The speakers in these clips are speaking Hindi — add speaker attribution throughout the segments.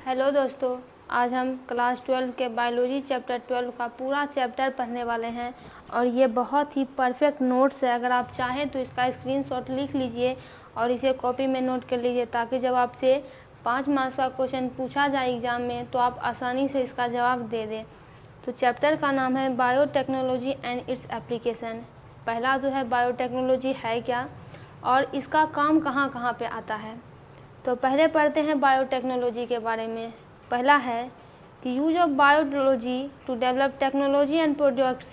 Speaker 1: हेलो दोस्तों, आज हम क्लास 12 के बायोलॉजी चैप्टर 12 का पूरा चैप्टर पढ़ने वाले हैं और ये बहुत ही परफेक्ट नोट्स है। अगर आप चाहें तो इसका स्क्रीनशॉट लिख लीजिए और इसे कॉपी में नोट कर लीजिए ताकि जब आपसे 5 मार्क्स का क्वेश्चन पूछा जाए एग्ज़ाम में तो आप आसानी से इसका जवाब दे दें। तो चैप्टर का नाम है बायोटेक्नोलॉजी एंड इट्स एप्लीकेशन। पहला जो है बायोटेक्नोलॉजी है क्या और इसका काम कहाँ कहाँ पे आता है। तो पहले पढ़ते हैं बायोटेक्नोलॉजी के बारे में। पहला है कि use of biotechnology to develop technology and products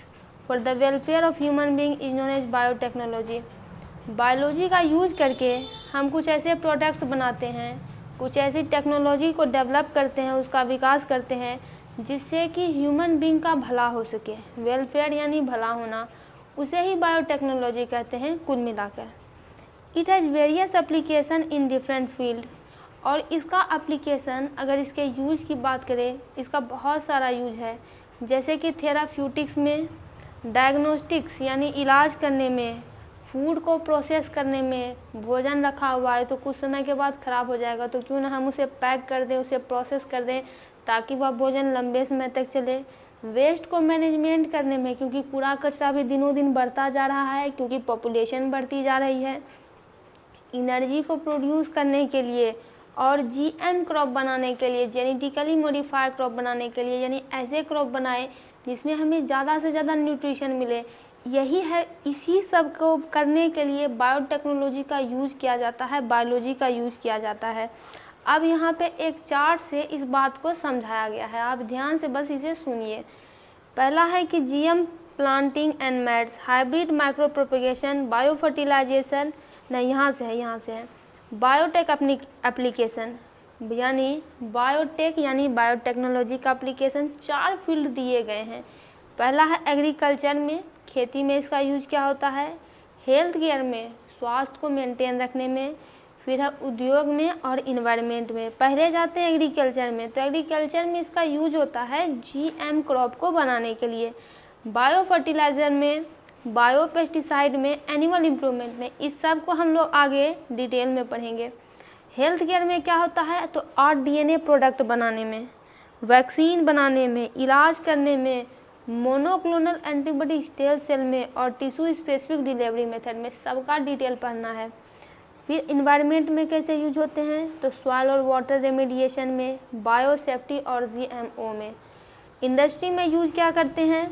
Speaker 1: for the welfare of human being is known as biotechnology. Biology का यूज करके हम कुछ ऐसे प्रोडक्ट्स बनाते हैं, कुछ ऐसी टेक्नोलॉजी को डेवलप करते हैं, उसका विकास करते हैं जिससे कि ह्यूमन बीइंग का भला हो सके। वेलफेयर यानी भला होना, उसे ही बायोटेक्नोलॉजी कहते हैं कुल मिलाकर। It has various application in different field. और इसका एप्लीकेशन, अगर इसके यूज की बात करें, इसका बहुत सारा यूज है, जैसे कि थेराप्यूटिक्स में, डायग्नोस्टिक्स यानी इलाज करने में, फूड को प्रोसेस करने में। भोजन रखा हुआ है तो कुछ समय के बाद ख़राब हो जाएगा, तो क्यों ना हम उसे पैक कर दें, उसे प्रोसेस कर दें ताकि वह भोजन लंबे समय तक चले। वेस्ट को मैनेजमेंट करने में, क्योंकि कूड़ा कचरा भी दिनों दिन बढ़ता जा रहा है क्योंकि पॉपुलेशन बढ़ती जा रही है। एनर्जी को प्रोड्यूस करने के लिए और जीएम क्रॉप बनाने के लिए, जेनेटिकली मॉडिफाइड क्रॉप बनाने के लिए, यानी ऐसे क्रॉप बनाए जिसमें हमें ज़्यादा से ज़्यादा न्यूट्रिशन मिले। यही है, इसी सब को करने के लिए बायोटेक्नोलॉजी का यूज़ किया जाता है, बायोलॉजी का यूज़ किया जाता है। अब यहाँ पे एक चार्ट से इस बात को समझाया गया है, आप ध्यान से बस इसे सुनिए। पहला है कि GM planting and meds, hybrid micro propagation, bio fertilisation, नहीं यहाँ से है बायोटेक एप्लीकेशन, यानी बायोटेक यानी बायोटेक्नोलॉजी का एप्लीकेशन। 4 फील्ड दिए गए हैं। पहला है एग्रीकल्चर में, खेती में इसका यूज क्या होता है। हेल्थ केयर में, स्वास्थ्य को मेंटेन रखने में। फिर है उद्योग में और इन्वायरमेंट में। पहले जाते हैं एग्रीकल्चर में, तो एग्रीकल्चर में इसका यूज होता है जीएम क्रॉप को बनाने के लिए। बायो फर्टिलाइज़र में, बायो पेस्टिसाइड में, एनिमल इम्प्रूवमेंट में। इस सब को हम लोग आगे डिटेल में पढ़ेंगे। हेल्थ केयर में क्या होता है, तो आरडीएनए प्रोडक्ट बनाने में, वैक्सीन बनाने में, इलाज करने में, मोनोक्लोनल एंटीबॉडी स्टेल सेल में और टिश्यू स्पेसिफिक डिलीवरी मेथड में, सबका डिटेल पढ़ना है। फिर इन्वायरमेंट में कैसे यूज होते हैं, तो सॉइल और वाटर रेमेडिएशन में, बायो सेफ्टी और जीएमओ में। इंडस्ट्री में यूज क्या करते हैं,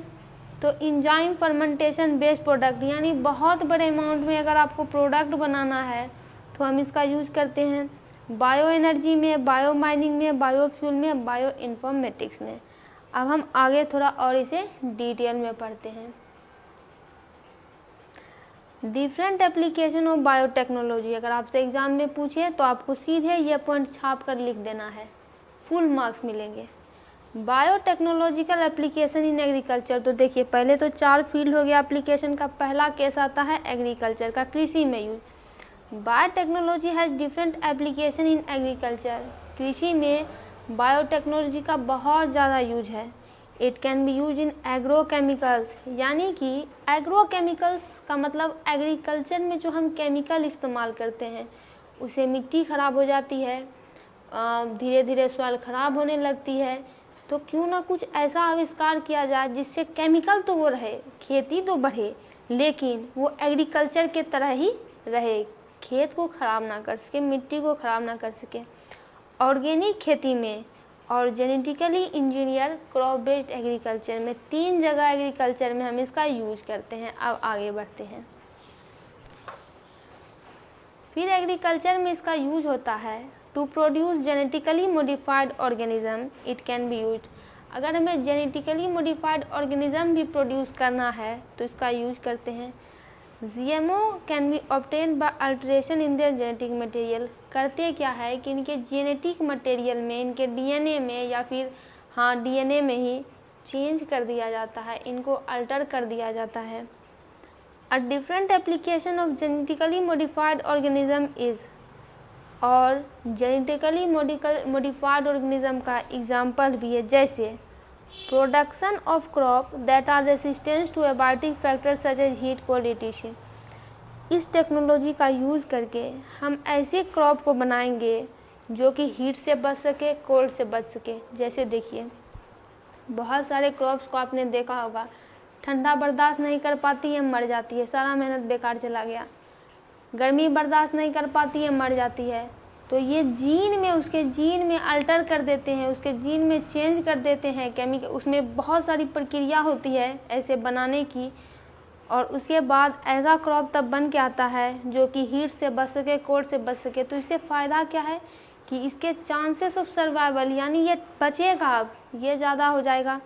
Speaker 1: तो इंजाइम फर्मेंटेशन बेस्ड प्रोडक्ट, यानी बहुत बड़े अमाउंट में अगर आपको प्रोडक्ट बनाना है तो हम इसका यूज करते हैं। बायो एनर्जी में, बायो माइनिंग में, बायोफ्यूल में, बायो इन्फॉर्मेटिक्स में। अब हम आगे थोड़ा और इसे डिटेल में पढ़ते हैं। डिफरेंट एप्लीकेशन ऑफ बायोटेक्नोलॉजी, अगर आपसे एग्जाम में पूछे तो आपको सीधे ये पॉइंट छाप कर लिख देना है, फुल मार्क्स मिलेंगे। बायोटेक्नोलॉजिकल एप्लीकेशन इन एग्रीकल्चर, तो देखिए पहले तो 4 फील्ड हो गया एप्लीकेशन का। पहला केस आता है एग्रीकल्चर का, कृषि में use. Biotechnology has different application in agriculture. कृषि में बायोटेक्नोलॉजी का बहुत ज़्यादा यूज है। It can be use in agrochemicals, यानी कि एग्रोकेमिकल्स का मतलब एग्रीकल्चर में जो हम केमिकल इस्तेमाल करते हैं, उससे मिट्टी ख़राब हो जाती है, धीरे धीरे सॉइल ख़राब होने लगती है। तो क्यों ना कुछ ऐसा आविष्कार किया जाए जिससे केमिकल तो वो रहे, खेती तो बढ़े, लेकिन वो एग्रीकल्चर के तरह ही रहे, खेत को ख़राब ना कर सके, मिट्टी को ख़राब ना कर सके। ऑर्गेनिक खेती में और genetically engineer crop based agriculture में, 3 जगह एग्रीकल्चर में हम इसका यूज करते हैं। अब आगे बढ़ते हैं। फिर एग्रीकल्चर में इसका यूज होता है to produce genetically modified organism, it can be use. अगर हमें जेनेटिकली मॉडिफाइड ऑर्गेनिज्म भी प्रोड्यूस करना है तो इसका यूज करते हैं। GMO can be obtain by alteration in their genetic material. करते क्या है कि इनके जेनेटिक मटेरियल में, इनके डीएनए में, या फिर डीएनए में ही चेंज कर दिया जाता है, इनको अल्टर कर दिया जाता है। A different application of genetically modified organism is, और जेनेटिकली मॉडिफाइड ऑर्गेनिज्म का एग्जाम्पल भी है, जैसे production of crop that are resistance to abiotic factor such as heat, cold इस टेक्नोलॉजी का यूज़ करके हम ऐसे क्रॉप को बनाएंगे जो कि हीट से बच सके, कोल्ड से बच सके। जैसे देखिए बहुत सारे क्रॉप्स को आपने देखा होगा, ठंडा बर्दाश्त नहीं कर पाती है, मर जाती है, सारा मेहनत बेकार चला गया। गर्मी बर्दाश्त नहीं कर पाती है, मर जाती है। तो ये जीन में, उसके जीन में अल्टर कर देते हैं, उसके जीन में चेंज कर देते हैं केमिकल, उसमें बहुत सारी प्रक्रिया होती है ऐसे बनाने की, और उसके बाद ऐसा क्रॉप तब बन के आता है जो कि हीट से बच सके, कोल्ड से बच सके। तो इससे फ़ायदा क्या है कि इसके चांसेस ऑफ सर्वाइवल, यानी ये बचेगा, अब ये ज़्यादा हो जाएगा।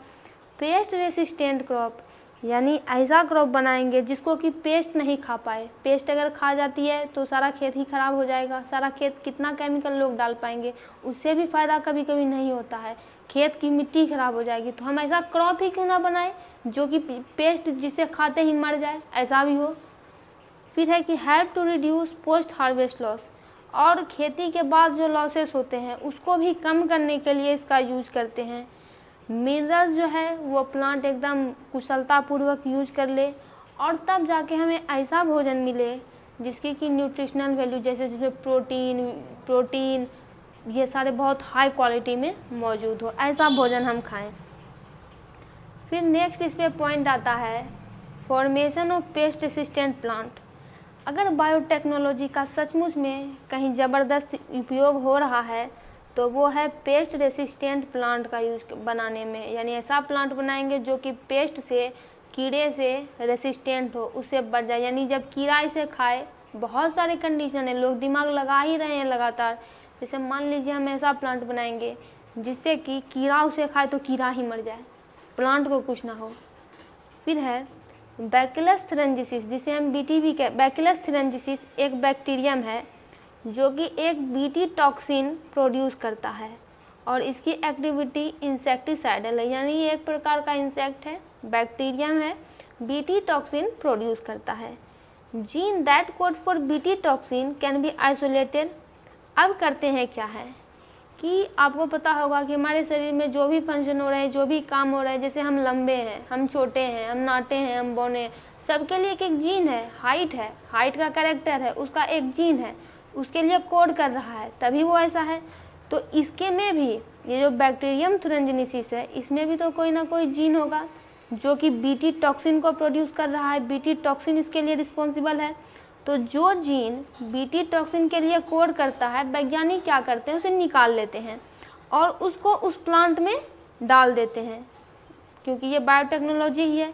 Speaker 1: पेस्ट रेसिस्टेंट क्रॉप, यानी ऐसा क्रॉप बनाएंगे जिसको कि पेस्ट नहीं खा पाए। पेस्ट अगर खा जाती है तो सारा खेत ही ख़राब हो जाएगा, सारा खेत कितना केमिकल लोग डाल पाएंगे, उससे भी फ़ायदा कभी कभी नहीं होता है, खेत की मिट्टी ख़राब हो जाएगी। तो हम ऐसा क्रॉप ही क्यों ना बनाए जो कि पेस्ट जिसे खाते ही मर जाए, ऐसा भी हो। फिर है कि help to reduce post harvest loss, और खेती के बाद जो लॉसेस होते हैं उसको भी कम करने के लिए इसका यूज करते हैं। मिनरल्स जो है वो प्लांट एकदम कुशलतापूर्वक यूज कर ले, और तब जाके हमें ऐसा भोजन मिले जिसकी कि न्यूट्रिशनल वैल्यू, जैसे जिसमें प्रोटीन ये सारे बहुत हाई क्वालिटी में मौजूद हो, ऐसा भोजन हम खाएं। फिर नेक्स्ट इस पर पॉइंट आता है formation of paste resistant plant. अगर बायोटेक्नोलॉजी का सचमुच में कहीं ज़बरदस्त उपयोग हो रहा है तो वो है पेस्ट रेसिस्टेंट प्लांट का यूज बनाने में, यानी ऐसा प्लांट बनाएंगे जो कि पेस्ट से, कीड़े से रेसिस्टेंट हो, उससे बच जाए। यानी जब कीड़ा इसे खाए, बहुत सारे कंडीशन है, लोग दिमाग लगा ही रहे हैं लगातार। जैसे मान लीजिए हम ऐसा प्लांट बनाएंगे जिससे कि कीड़ा उसे खाए तो कीड़ा ही मर जाए, प्लांट को कुछ ना हो। फिर है बैक्टीरियस थ्रेंजिसिस, जिसे हम बीटीबी के, बैक्टीरियस थ्रेंजिसिस एक बैक्टीरियम है जो कि एक बीटी टॉक्सिन प्रोड्यूस करता है, और इसकी एक्टिविटी इंसेक्टिसाइडल है, यानी ये एक प्रकार का इंसेक्ट है, बैक्टीरियम है, बीटी टॉक्सिन प्रोड्यूस करता है। Gene that code for BT toxin can be isolated. अब करते हैं क्या है कि आपको पता होगा कि हमारे शरीर में जो भी फंक्शन हो रहा है, जो भी काम हो रहा है, जैसे हम लंबे हैं, हम छोटे हैं, हम नाटे हैं, हम बौने हैं, सबके लिए एक एक जीन है। हाइट है, हाइट का कैरेक्टर है, उसका एक जीन है, उसके लिए कोड कर रहा है, तभी वो ऐसा है। तो इसके में भी ये जो बैक्टीरियम थ्रेंजिनिसिस है, इसमें भी तो कोई ना कोई जीन होगा जो कि बीटी टॉक्सिन को प्रोड्यूस कर रहा है, बीटी टॉक्सिन इसके लिए रिस्पॉन्सिबल है। तो जो जीन बीटी टॉक्सिन के लिए कोड करता है, वैज्ञानिक क्या करते हैं, उसे निकाल लेते हैं और उसको उस प्लांट में डाल देते हैं, क्योंकि ये बायोटेक्नोलॉजी ही है।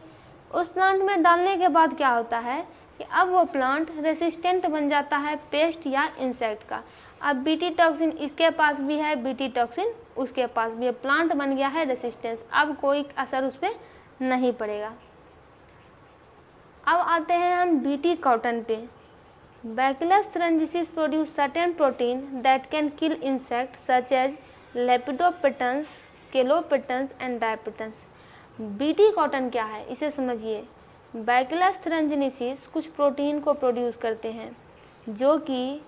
Speaker 1: उस प्लांट में डालने के बाद क्या होता है कि अब वो प्लांट रेसिस्टेंट बन जाता है पेस्ट या इंसेक्ट का। अब बीटी टॉक्सिन इसके पास भी है, बीटी टॉक्सिन उसके पास भी है, प्लांट बन गया है रेसिस्टेंस, अब कोई असर उस पर नहीं पड़ेगा। अब आते हैं हम बीटी कॉटन पे। Bacillus thuringiensis produce certain protein that can kill insect such as lepidopterans, coleopterans and dipterans. BT cotton क्या है इसे समझिए। बैक्टीरियस थ्रेंजिनिसिस कुछ प्रोटीन को प्रोड्यूस करते हैं जो कि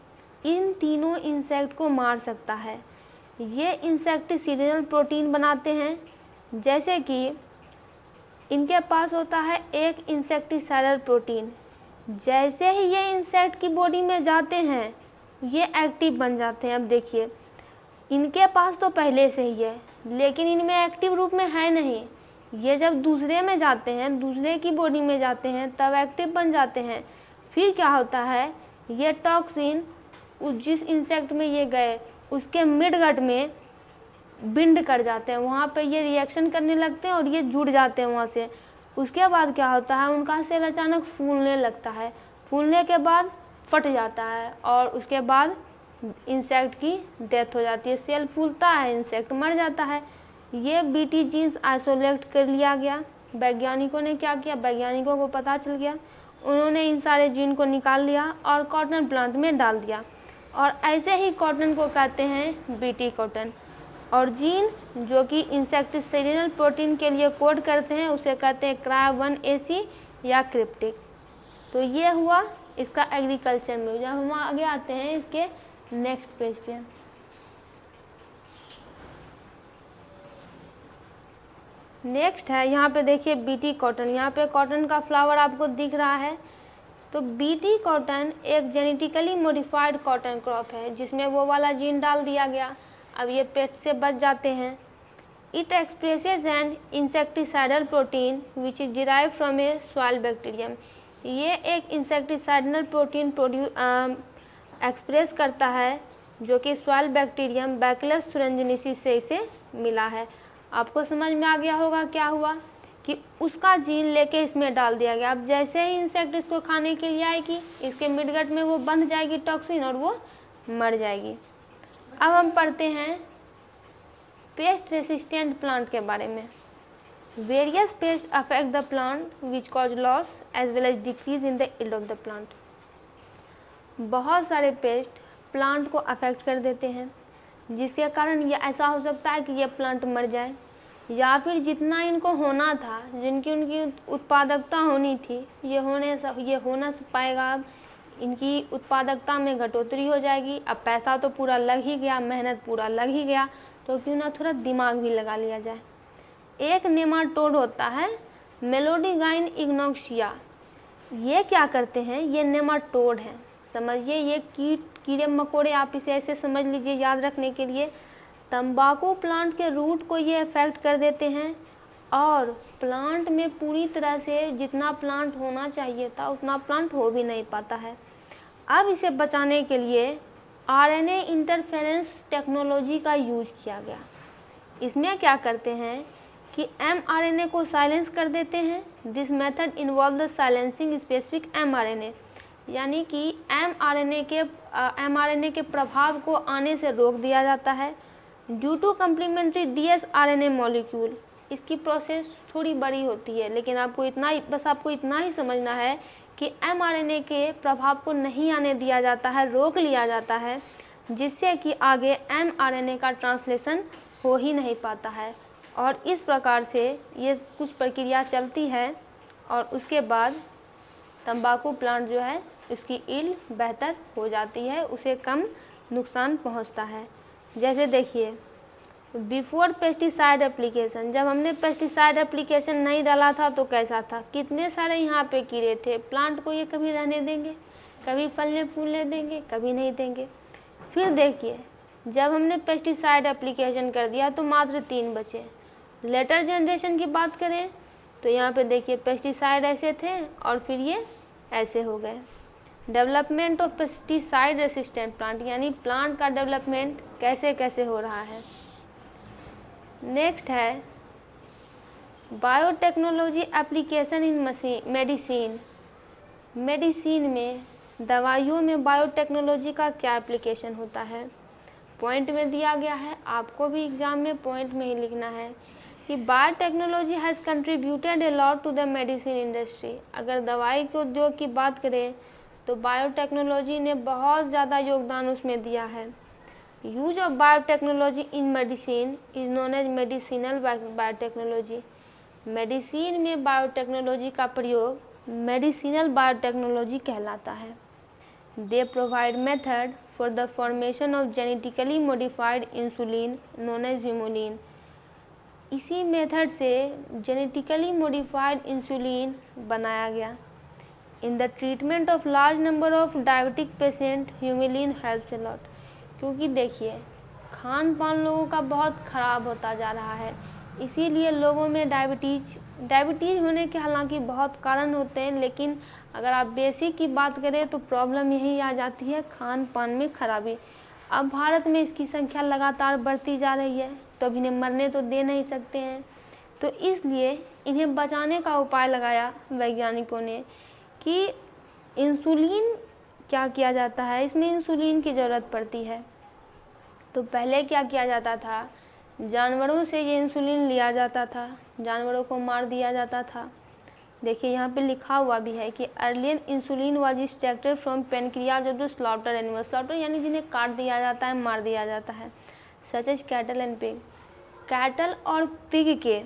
Speaker 1: इन तीनों इंसेक्ट को मार सकता है। ये इंसेक्टिसिडल प्रोटीन बनाते हैं, जैसे कि इनके पास होता है एक इंसेक्टिसाइडल प्रोटीन, जैसे ही ये इंसेक्ट की बॉडी में जाते हैं ये एक्टिव बन जाते हैं। अब देखिए इनके पास तो पहले से ही है, लेकिन इनमें एक्टिव रूप में है नहीं। ये जब दूसरे में जाते हैं, दूसरे की बॉडी में जाते हैं, तब एक्टिव बन जाते हैं। फिर क्या होता है, ये टॉक्सिन जिस इंसेक्ट में ये गए उसके मिडगट में बिंड कर जाते हैं, वहाँ पे ये रिएक्शन करने लगते हैं और ये जुड़ जाते हैं वहाँ से। उसके बाद क्या होता है, उनका सेल अचानक फूलने लगता है, फूलने के बाद फट जाता है और उसके बाद इंसेक्ट की डेथ हो जाती है। सेल फूलता है, इंसेक्ट मर जाता है। ये बीटी जीन्स आइसोलेट कर लिया गया। वैज्ञानिकों ने क्या किया, वैज्ञानिकों को पता चल गया, उन्होंने इन सारे जीन को निकाल लिया और कॉटन प्लांट में डाल दिया, और ऐसे ही कॉटन को कहते हैं बीटी कॉटन। और जीन जो कि इंसेक्टिसाइडल प्रोटीन के लिए कोड करते हैं उसे कहते हैं CRY1AC या क्रिप्टिक। तो ये हुआ इसका एग्रीकल्चर में। जब हम आगे आते हैं इसके नेक्स्ट पेज पे, नेक्स्ट है यहाँ पे देखिए बीटी कॉटन। यहाँ पे कॉटन का फ्लावर आपको दिख रहा है। तो बीटी कॉटन एक जेनेटिकली मॉडिफाइड कॉटन क्रॉप है जिसमें वो वाला जीन डाल दिया गया, अब ये पेस्ट से बच जाते हैं। It expresses an insecticidal protein which is derive from a soil bacterium. ये एक इंसेक्टिसाइडल प्रोटीन एक्सप्रेस करता है जो कि सॉइल बैक्टीरियम बैसिलस thuringiensis से इसे मिला है। आपको समझ में आ गया होगा क्या हुआ कि उसका जीन लेके इसमें डाल दिया गया। अब जैसे ही इंसेक्ट इसको खाने के लिए आएगी, इसके मिडगट में वो बंध जाएगी टॉक्सिन और वो मर जाएगी। अब हम पढ़ते हैं पेस्ट रेसिस्टेंट प्लांट के बारे में। Various pest affect the plant which cause loss as well as decrease in the yield of the plant. बहुत सारे पेस्ट प्लांट को अफेक्ट कर देते हैं जिसके कारण ये ऐसा हो सकता है कि ये प्लांट मर जाए, या फिर जितना इनको होना था, जिनकी उनकी उत्पादकता होनी थी, ये हो ना पाएगा। अब इनकी उत्पादकता में घटोतरी हो जाएगी। अब पैसा तो पूरा लग ही गया, मेहनत पूरा लग ही गया, तो क्यों ना थोड़ा दिमाग भी लगा लिया जाए। एक नेमाटोड होता है मेलोडीगाइन इग्नोक्सिया। ये क्या करते हैं, ये नेमाटोड हैं, समझिए ये कीड़े मकोड़े, आप इसे ऐसे समझ लीजिए याद रखने के लिए। तंबाकू प्लांट के रूट को ये अफेक्ट कर देते हैं और प्लांट में पूरी तरह से जितना प्लांट होना चाहिए था उतना प्लांट हो भी नहीं पाता है। अब इसे बचाने के लिए आरएनए इंटरफेरेंस टेक्नोलॉजी का यूज किया गया। इसमें क्या करते हैं कि mRNA को साइलेंस कर देते हैं। This method involve the silencing specific mRNA, यानी कि mRNA के प्रभाव को आने से रोक दिया जाता है। Due to complementary dsRNA molecule, इसकी प्रोसेस थोड़ी बड़ी होती है, लेकिन आपको इतना ही समझना है कि mRNA के प्रभाव को नहीं आने दिया जाता है, रोक लिया जाता है, जिससे कि आगे mRNA का ट्रांसलेशन हो ही नहीं पाता है। और इस प्रकार से ये कुछ प्रक्रिया चलती है और उसके बाद तंबाकू प्लांट जो है उसकी यील्ड बेहतर हो जाती है, उसे कम नुकसान पहुंचता है। जैसे देखिए बिफोर पेस्टिसाइड एप्लीकेशन, जब हमने पेस्टिसाइड एप्लीकेशन नहीं डाला था तो कैसा था, कितने सारे यहाँ पे कीड़े थे। प्लांट को ये कभी रहने देंगे, कभी फलने फूलने देंगे, कभी नहीं देंगे। फिर देखिए जब हमने पेस्टिसाइड एप्लीकेशन कर दिया तो मात्र 3 बचे। लेटर जनरेशन की बात करें तो यहाँ पे देखिए पेस्टिसाइड ऐसे थे और फिर ये ऐसे हो गए। Development of pesticide resistant plant, यानी प्लांट का डेवलपमेंट कैसे कैसे हो रहा है। नेक्स्ट है biotechnology application in medicine. Medicine में, दवाइयों में बायोटेक्नोलॉजी का क्या एप्लीकेशन होता है, पॉइंट में दिया गया है, आपको भी एग्जाम में पॉइंट में ही लिखना है कि biotechnology has contributed a lot to the medicine industry. अगर दवाई के उद्योग की बात करें तो बायोटेक्नोलॉजी ने बहुत ज़्यादा योगदान उसमें दिया है। Use of biotechnology in medicine is known as medicinal biotechnology. Medicine में बायोटेक्नोलॉजी का प्रयोग मेडिसिनल बायोटेक्नोलॉजी कहलाता है। They provide method for the formation of genetically modified insulin known as Humulin. इसी मेथड से जेनेटिकली मॉडिफाइड इंसुलिन बनाया गया। In the treatment of large number of diabetic patient Humulin helps a lot. क्योंकि देखिए खान पान लोगों का बहुत ख़राब होता जा रहा है, इसीलिए लोगों में डायबिटीज़ होने के हालांकि बहुत कारण होते हैं, लेकिन अगर आप बेसिक की बात करें तो प्रॉब्लम यही आ जाती है खान पान में खराबी। अब भारत में इसकी संख्या लगातार बढ़ती जा रही है, तो अब इन्हें मरने तो दे नहीं सकते हैं, तो इसलिए इन्हें बचाने का उपाय लगाया वैज्ञानिकों ने कि इंसुलिन क्या किया जाता है, इसमें इंसुलिन की ज़रूरत पड़ती है। तो पहले क्या किया जाता था, जानवरों से ये इंसुलिन लिया जाता था, जानवरों को मार दिया जाता था। देखिए यहाँ पे लिखा हुआ भी है कि earlier insulin was extracted from pancreas of the slaughter animal. Slaughter यानी जिन्हें काट दिया जाता है, मार दिया जाता है, such as cattle and pig. Cattle और पिग के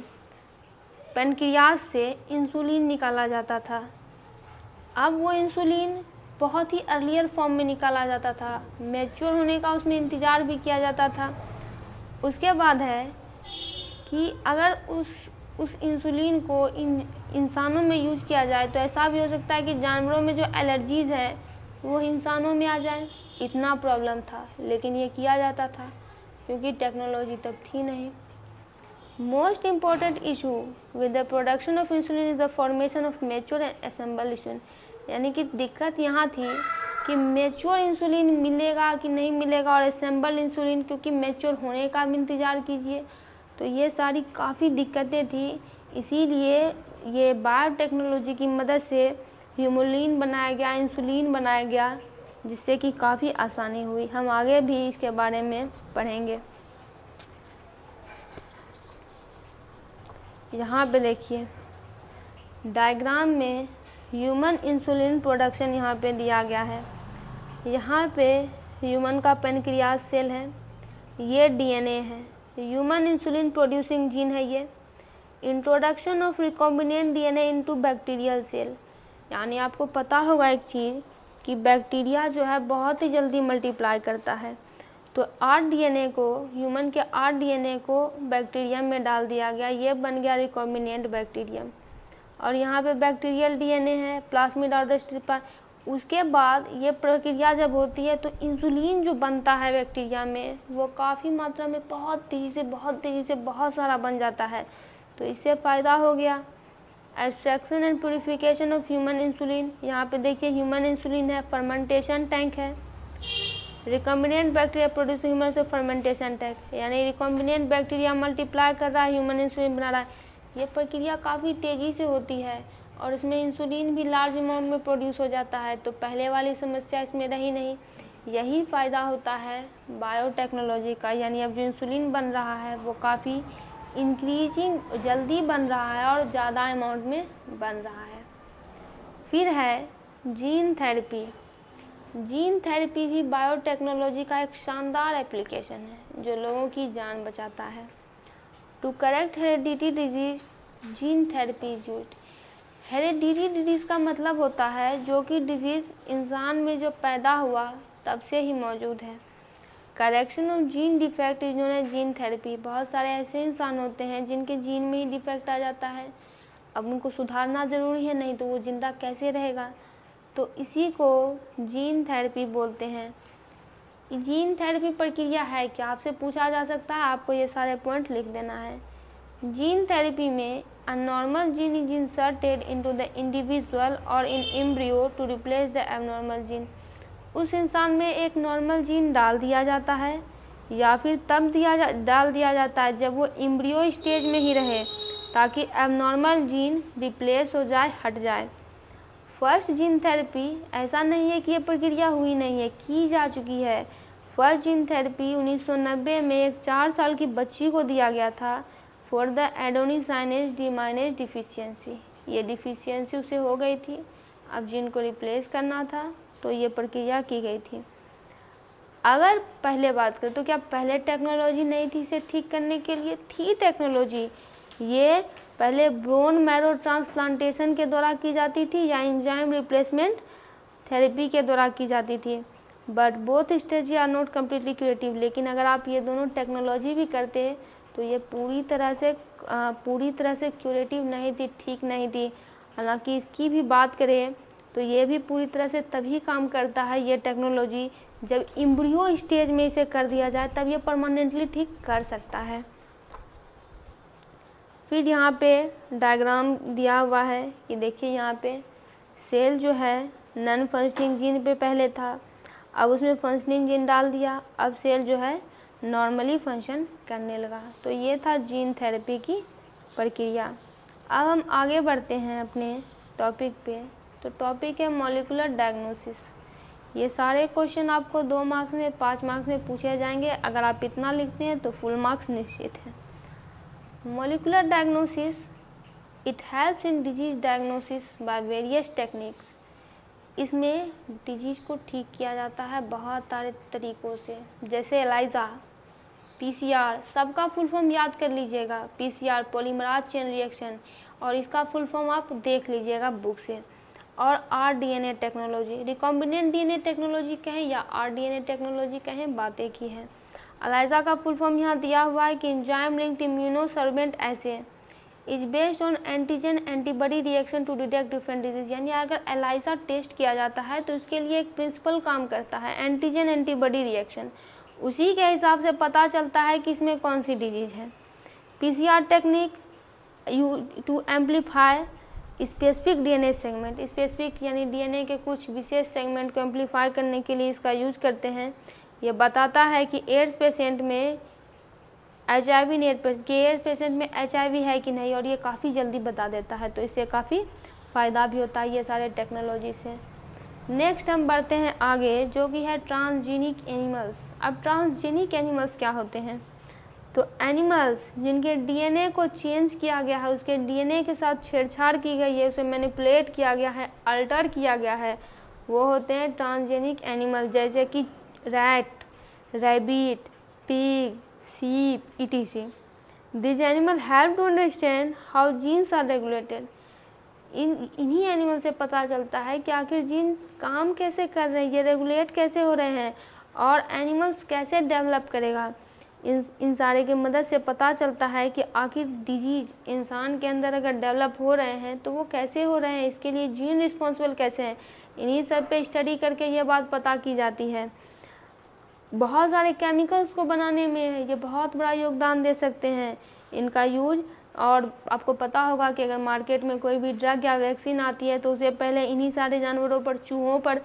Speaker 1: पेनक्रियाज से इंसुलिन निकाला जाता था। अब वो इंसुलिन बहुत ही अर्लियर फॉर्म में निकाला जाता था, मैच्योर होने का उसमें इंतज़ार भी किया जाता था। उसके बाद है कि अगर उस इंसुलिन को इंसानों में यूज किया जाए तो ऐसा भी हो सकता है कि जानवरों में जो एलर्जीज़ है वो इंसानों में आ जाए। इतना प्रॉब्लम था, लेकिन ये किया जाता था क्योंकि टेक्नोलॉजी तब थी नहीं। Most important issue with the production of insulin is the formation of mature and assemble insulin. यानी कि दिक्कत यहाँ थी कि मेच्योर इंसुलिन मिलेगा कि नहीं मिलेगा, और असेंबल इंसुलिन क्योंकि मेच्योर होने का भी इंतज़ार कीजिए। तो ये सारी काफ़ी दिक्कतें थी, इसीलिए ये बायोटेक्नोलॉजी की मदद से ह्यूमुलिन बनाया गया, इंसुलिन बनाया गया, जिससे कि काफ़ी आसानी हुई। हम आगे भी इसके बारे में पढ़ेंगे। यहाँ पे देखिए डायग्राम में ह्यूमन इंसुलिन प्रोडक्शन यहाँ पे दिया गया है। यहाँ पे ह्यूमन का पेनक्रियाज सेल है, ये डीएनए है, ह्यूमन इंसुलिन प्रोड्यूसिंग जीन है ये। Introduction of recombinant DNA into bacterial cell, यानी आपको पता होगा एक चीज़ कि बैक्टीरिया जो है बहुत ही जल्दी मल्टीप्लाई करता है। तो 8 डीएनए को, ह्यूमन के 8 डीएनए को बैक्टीरियम में डाल दिया गया, ये बन गया रिकॉम्बिनेंट बैक्टीरियम। और यहाँ पे बैक्टीरियल डीएनए है, प्लाज्मिड आउटर स्ट्रिप। उसके बाद ये प्रक्रिया जब होती है तो इंसुलिन जो बनता है बैक्टीरिया में वो काफ़ी मात्रा में बहुत तेज़ी से बहुत सारा बन जाता है। तो इससे फ़ायदा हो गया। Extraction and purification of human insulin, यहाँ पे देखिए ह्यूमन इंसुलिन है, फर्मेंटेशन टैंक है। रिकॉम्बिनेंट बैक्टीरिया प्रोड्यूस ह्यूमन से फर्मेंटेशन टैंक, यानी रिकॉम्बिनेंट बैक्टीरिया मल्टीप्लाई कर रहा है, ह्यूमन इंसुलिन बना रहा है। ये प्रक्रिया काफ़ी तेज़ी से होती है और इसमें इंसुलिन भी लार्ज अमाउंट में प्रोड्यूस हो जाता है। तो पहले वाली समस्या इसमें रही नहीं। यही फ़ायदा होता है बायोटेक्नोलॉजी का, यानी अब जो इंसुलिन बन रहा है वो काफ़ी इंक्रीजिंग जल्दी बन रहा है और ज़्यादा अमाउंट में बन रहा है। फिर है जीन थेरेपी। जीन थेरेपी भी बायोटेक्नोलॉजी का एक शानदार एप्लीकेशन है जो लोगों की जान बचाता है। To correct heredity disease gene therapy is used. Heredity disease का मतलब होता है जो कि डिजीज़ इंसान में जो पैदा हुआ तब से ही मौजूद है। Correction of gene defect is known as gene therapy. बहुत सारे ऐसे इंसान होते हैं जिनके जीन में ही डिफेक्ट आ जाता है, अब उनको सुधारना ज़रूरी है, नहीं तो वो ज़िंदा कैसे रहेगा। तो इसी को जीन थेरेपी बोलते हैं। जीन थेरेपी प्रक्रिया है क्या, आपसे पूछा जा सकता है, आपको ये सारे पॉइंट लिख देना है। जीन थेरेपी में a normal gene is inserted into the individual or in embryo to replace the abnormal gene। उस इंसान में एक नॉर्मल जीन डाल दिया जाता है या फिर तब डाल दिया जाता है जब वो एम्ब्रियो स्टेज में ही रहे, ताकि एबनॉर्मल जीन रिप्लेस हो जाए, हट जाए। फर्स्ट जीन थेरेपी, ऐसा नहीं है कि ये प्रक्रिया हुई नहीं है, की जा चुकी है। फर्स्ट जीन थेरेपी 1990 में एक 4 साल की बच्ची को दिया गया था फॉर द एडेनोसाइनेज डिमाइनेज डिफिशियंसी। ये डिफिशियंसी उसे हो गई थी, अब जीन को रिप्लेस करना था तो ये प्रक्रिया की गई थी। अगर पहले बात करें तो क्या पहले टेक्नोलॉजी नहीं थी इसे ठीक करने के लिए? थी टेक्नोलॉजी। ये पहले बोन मैरो ट्रांसप्लांटेशन के द्वारा की जाती थी या एंजाइम रिप्लेसमेंट थेरेपी के द्वारा की जाती थी। But both stage are not completely curative. लेकिन अगर आप ये दोनों टेक्नोलॉजी भी करते तो ये पूरी तरह से क्यूरेटिव नहीं थी, ठीक नहीं थी। हालांकि इसकी भी बात करें तो ये भी पूरी तरह से तभी काम करता है ये टेक्नोलॉजी जब एम्ब्रियो स्टेज में इसे कर दिया जाए, तब ये परमानेंटली ठीक कर सकता है। फिर यहाँ पे डायग्राम दिया हुआ है कि देखिए यहाँ पे सेल जो है नॉन फंक्शनिंग जीन पे पहले था, अब उसमें फंक्शनिंग जीन डाल दिया, अब सेल जो है नॉर्मली फंक्शन करने लगा। तो ये था जीन थेरेपी की प्रक्रिया। अब हम आगे बढ़ते हैं अपने टॉपिक पे। तो टॉपिक है मॉलिक्यूलर डायग्नोसिस। ये सारे क्वेश्चन आपको 2 मार्क्स में, 5 मार्क्स में पूछे जाएंगे। अगर आप इतना लिखते हैं तो फुल मार्क्स निश्चित है। Molecular diagnosis, it helps in disease diagnosis by various techniques. इसमें डिजीज़ को ठीक किया जाता है बहुत सारे तरीक़ों से, जैसे एलाइजा, पीसीआर, सबका फुल फॉर्म याद कर लीजिएगा। पीसीआर पॉलीमराज चेन रिएक्शन, और इसका फुल फॉर्म आप देख लीजिएगा बुक से। और rDNA technology, recombinant DNA technology कहें या आरडीएनए टेक्नोलॉजी कहें, बातें की है। एलाइजा का फुल फॉर्म यहाँ दिया हुआ है कि enzyme linked immuno sorbent assay. Is based on antigen antibody reaction to detect different disease. यानी अगर एलाइसा टेस्ट किया जाता है तो उसके लिए एक प्रिंसिपल काम करता है एंटीजन एंटीबॉडी रिएक्शन, उसी के हिसाब से पता चलता है कि इसमें कौन सी डिजीज है। PCR technique to amplify specific DNA segment, specific यानी डीएनए के कुछ विशेष सेगमेंट को एम्पलीफाई करने के लिए इसका यूज करते हैं। ये बताता है कि एड्स पेशेंट में HIV नेट पर कि एड्स पेशेंट में HIV है कि नहीं, और ये काफ़ी जल्दी बता देता है, तो इससे काफ़ी फ़ायदा भी होता है ये सारे टेक्नोलॉजी से। नेक्स्ट हम बढ़ते हैं आगे, जो कि है ट्रांसजेनिक एनिमल्स। अब ट्रांसजेनिक एनिमल्स क्या होते हैं? तो एनिमल्स जिनके डीएनए को चेंज किया गया है, उसके डीएनए के साथ छेड़छाड़ की गई है, उसे मैनिपुलेट किया गया है, अल्टर किया गया है, वो होते हैं ट्रांसजेनिक एनिमल, जैसे कि rat, rabbit, pig, sheep, etc. These animals help to understand how genes are regulated. इन्हीं एनिमल से पता चलता है कि आखिर जीन काम कैसे कर रहे हैं, ये रेगुलेट कैसे हो रहे हैं, और एनिमल्स कैसे डेवलप करेगा। इन सारे की मदद से पता चलता है कि आखिर डिजीज इंसान के अंदर अगर डेवलप हो रहे हैं तो वो कैसे हो रहे हैं, इसके लिए जीन रिस्पॉन्सिबल कैसे हैं। इन्हीं सब पे स्टडी करके ये बात पता की जाती है। बहुत सारे केमिकल्स को बनाने में ये बहुत बड़ा योगदान दे सकते हैं इनका यूज। और आपको पता होगा कि अगर मार्केट में कोई भी ड्रग या वैक्सीन आती है तो उसे पहले इन्हीं सारे जानवरों पर, चूहों पर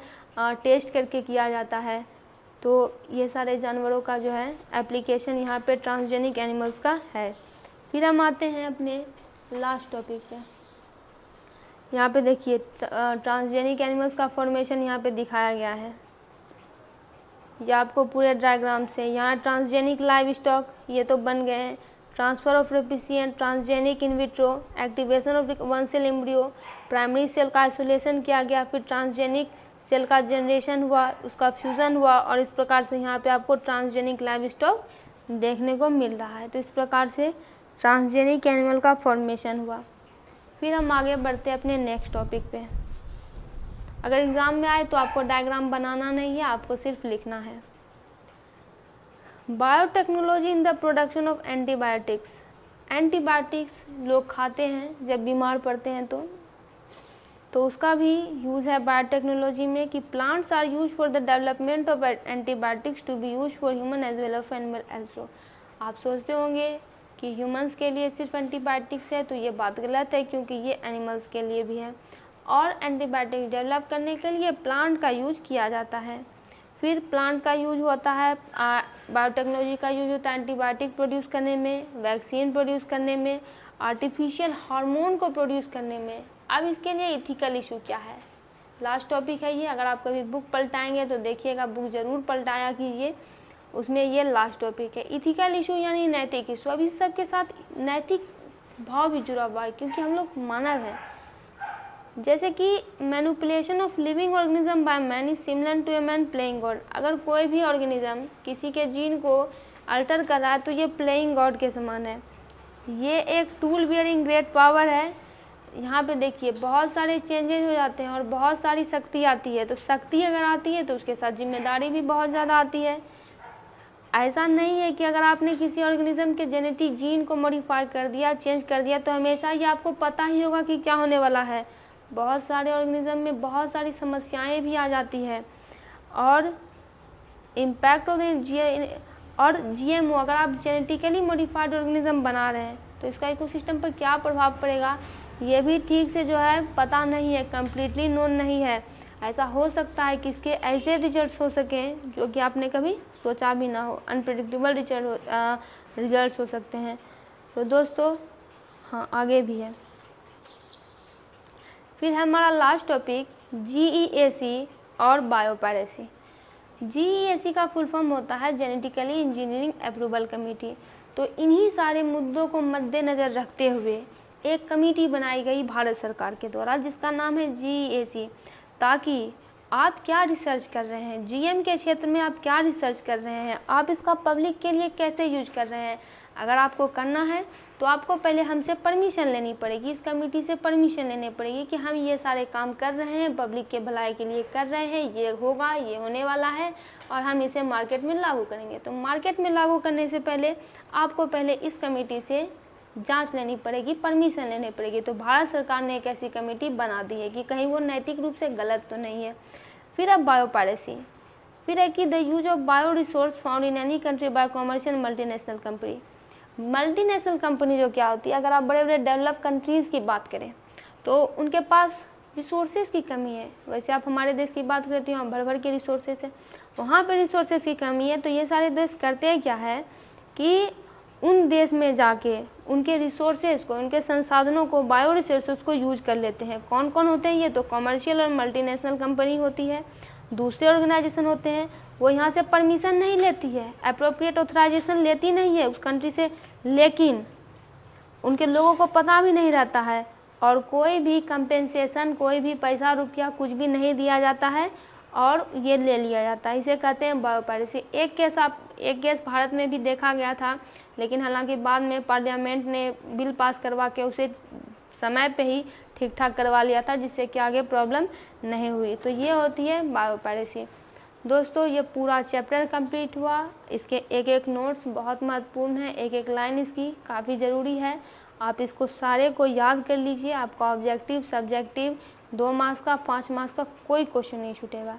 Speaker 1: टेस्ट करके किया जाता है। तो ये सारे जानवरों का जो है एप्लीकेशन यहाँ पे ट्रांसजेनिक एनिमल्स का है। फिर हम आते हैं अपने लास्ट टॉपिक पे। यहाँ पे देखिए ट्रांसजेनिक एनिमल्स का फॉर्मेशन यहाँ पे दिखाया गया है, ये आपको पूरे डायग्राम से। यहाँ ट्रांसजेनिक लाइव स्टॉक ये तो बन गए हैं, transfer of recipient, transgenic in vitro, activation of one cell embryo, primary cell का आइसोलेशन किया गया, फिर ट्रांसजेनिक सेल का जनरेशन हुआ, उसका फ्यूज़न हुआ, और इस प्रकार से यहाँ पे आपको ट्रांसजेनिक लाइव स्टॉक देखने को मिल रहा है। तो इस प्रकार से ट्रांसजेनिक एनिमल का फॉर्मेशन हुआ। फिर हम आगे बढ़ते हैं अपने नेक्स्ट टॉपिक पे। अगर एग्ज़ाम में आए तो आपको डायग्राम बनाना नहीं है, आपको सिर्फ लिखना है। Biotechnology in the production of antibiotics. Antibiotics लोग खाते हैं जब बीमार पड़ते हैं तो उसका भी यूज़ है बायोटेक्नोलॉजी में कि plants are use for the development of antibiotics to be use for human as well of animal also. आप सोचते होंगे कि ह्यूमंस के लिए सिर्फ एंटीबायोटिक्स है, तो ये बात गलत है, क्योंकि ये एनिमल्स के लिए भी है। और एंटीबायोटिक डेवलप करने के लिए प्लांट का यूज किया जाता है। फिर प्लांट का यूज होता है, बायोटेक्नोलॉजी का यूज होता है एंटीबायोटिक प्रोड्यूस करने में, वैक्सीन प्रोड्यूस करने में, आर्टिफिशियल हार्मोन को प्रोड्यूस करने में। अब इसके लिए इथिकल इशू क्या है, लास्ट टॉपिक है ये। अगर आप कभी बुक पलटाएंगे तो देखिएगा, बुक ज़रूर पलटाया कीजिए, उसमें ये लास्ट टॉपिक है। इथिकल इशू यानी नैतिक इशू। अब इस सब के साथ नैतिक भाव भी जुड़ा हुआ है, क्योंकि हम लोग मानव हैं। जैसे कि manipulation of living organism by man is similar to a man playing God. अगर कोई भी ऑर्गेनिज्म किसी के जीन को अल्टर कर रहा है तो ये प्लेइंग गॉड के समान है। ये एक टूल बियरिंग ग्रेट पावर है। यहाँ पे देखिए बहुत सारे चेंजेस हो जाते हैं और बहुत सारी शक्ति आती है। तो शक्ति अगर आती है तो उसके साथ जिम्मेदारी भी बहुत ज़्यादा आती है। ऐसा नहीं है कि अगर आपने किसी ऑर्गेनिज्म के जेनेटिक जीन को मॉडिफाई कर दिया, चेंज कर दिया, तो हमेशा ये आपको पता ही होगा कि क्या होने वाला है। बहुत सारे ऑर्गेनिज्म में बहुत सारी समस्याएं भी आ जाती है। और इम्पैक्ट ऑफ GMO, अगर आप जेनेटिकली मॉडिफाइड ऑर्गेनिज्म बना रहे हैं तो इसका इकोसिस्टम पर क्या प्रभाव पड़ेगा, ये भी ठीक से जो है पता नहीं है, कम्प्लीटली नोन नहीं है। ऐसा हो सकता है कि इसके ऐसे रिजल्ट्स हो सकें जो कि आपने कभी सोचा भी ना हो, अनप्रेडिक्टेबल रिजल्ट्स हो सकते हैं। तो दोस्तों हाँ, आगे भी है। फिर हमारा लास्ट टॉपिक GEAC और बायोपायरेसी। GEAC का फुल फॉर्म होता है जेनेटिकली इंजीनियरिंग अप्रूवल कमेटी। तो इन्हीं सारे मुद्दों को मद्देनज़र रखते हुए एक कमेटी बनाई गई भारत सरकार के द्वारा, जिसका नाम है GEAC, ताकि आप क्या रिसर्च कर रहे हैं, GM के क्षेत्र में आप क्या रिसर्च कर रहे हैं, आप इसका पब्लिक के लिए कैसे यूज कर रहे हैं। अगर आपको करना है तो आपको पहले हमसे परमिशन लेनी पड़ेगी, इस कमेटी से परमिशन लेनी पड़ेगी कि हम ये सारे काम कर रहे हैं, पब्लिक के भलाई के लिए कर रहे हैं, ये होगा, ये होने वाला है और हम इसे मार्केट में लागू करेंगे। तो मार्केट में लागू करने से पहले आपको पहले इस कमेटी से जांच लेनी पड़ेगी, परमिशन लेनी पड़ेगी। तो भारत सरकार ने एक ऐसी कमेटी बना दी है कि कहीं वो नैतिक रूप से गलत तो नहीं है। फिर अब बायोपायरेसी, फिर है कि the use of bio resource found in any country bye commercial multinational company. Multinational company जो क्या होती है, अगर आप बड़े बड़े डेवलप कंट्रीज़ की बात करें तो उनके पास रिसोर्सेज की कमी है। वैसे आप हमारे देश की बात करें तो यहाँ भर भर के रिसोर्सेज है, वहाँ पे रिसोर्सेज की कमी है। तो ये सारे देश करते हैं क्या है कि उन देश में जाके उनके रिसोर्सेज को, उनके संसाधनों को, बायो रिसोर्सेज को यूज कर लेते हैं। कौन कौन होते हैं ये? तो कमर्शियल और मल्टीनेशनल कंपनी होती है। दूसरे ऑर्गेनाइजेशन होते हैं, वो यहाँ से परमिशन नहीं लेती है, अप्रोप्रिएट ऑथराइजेशन लेती नहीं है उस कंट्री से, लेकिन उनके लोगों को पता भी नहीं रहता है और कोई भी कंपेंसेशन, कोई भी पैसा रुपया कुछ भी नहीं दिया जाता है और ये ले लिया जाता है। इसे कहते हैं बायोपायरेसी। एक केस भारत में भी देखा गया था, लेकिन हालांकि बाद में पार्लियामेंट ने बिल पास करवा के उसे समय पे ही ठीक ठाक करवा लिया था, जिससे कि आगे प्रॉब्लम नहीं हुई। तो ये होती है बायोपायरेसी। दोस्तों ये पूरा चैप्टर कंप्लीट हुआ। इसके एक एक नोट्स बहुत महत्वपूर्ण है, एक एक लाइन इसकी काफ़ी ज़रूरी है। आप इसको सारे को याद कर लीजिए। आपका ऑब्जेक्टिव, सब्जेक्टिव 2 मार्क्स का, 5 मार्क्स का कोई क्वेश्चन नहीं छूटेगा।